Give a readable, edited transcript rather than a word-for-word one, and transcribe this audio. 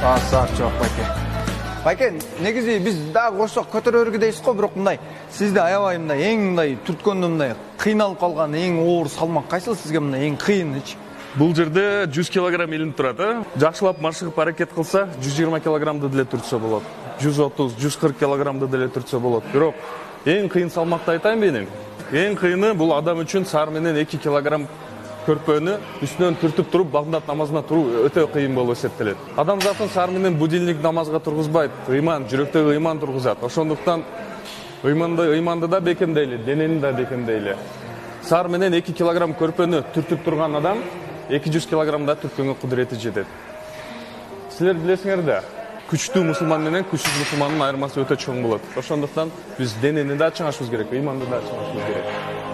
Саат жок байке. Байке, негизи биз дагы кошсок көтөрөргө дейсиз го, бирок мындай сизди аябай мындай эң мындай түрткөндө мындай кыйналып калган эң оор салмак кайсыл сизге мындай эң кыйынычы? Бул жерде 100 килограмм илинип турат, жакшылап машыгып аракет кылса 120 килограммды деле түртсө болот. 130-140 килограммды деле түртсө болот. Бирок эң кыйын салмакты айтайын менин. Эң кыйыны бул адам үчүн саар менен 2 килограмм көрпөнү үстүнөн түртүп туруп багдат намазына туруу өтө кыйын болуп эсептелет. Адамзаттын саар менен будильник намазга тургузбайт, ыйман, жүрөктөгү ыйман тургузат. Ошондуктан ыйманды да бекемдейли, денени да бекемдейли. Саар менен 2 килограмм көрпөнү түртүп турган адам 200 килограммда түрткөнгө кудурети жетет. Силер билесиңер да, күчтүү мусулман менен күчсүз мусулмандын айырмасы өтө чоң болот. Ошондуктан биз денени да чыңашыбыз керек, ыйманды да чыңашыбыз керек.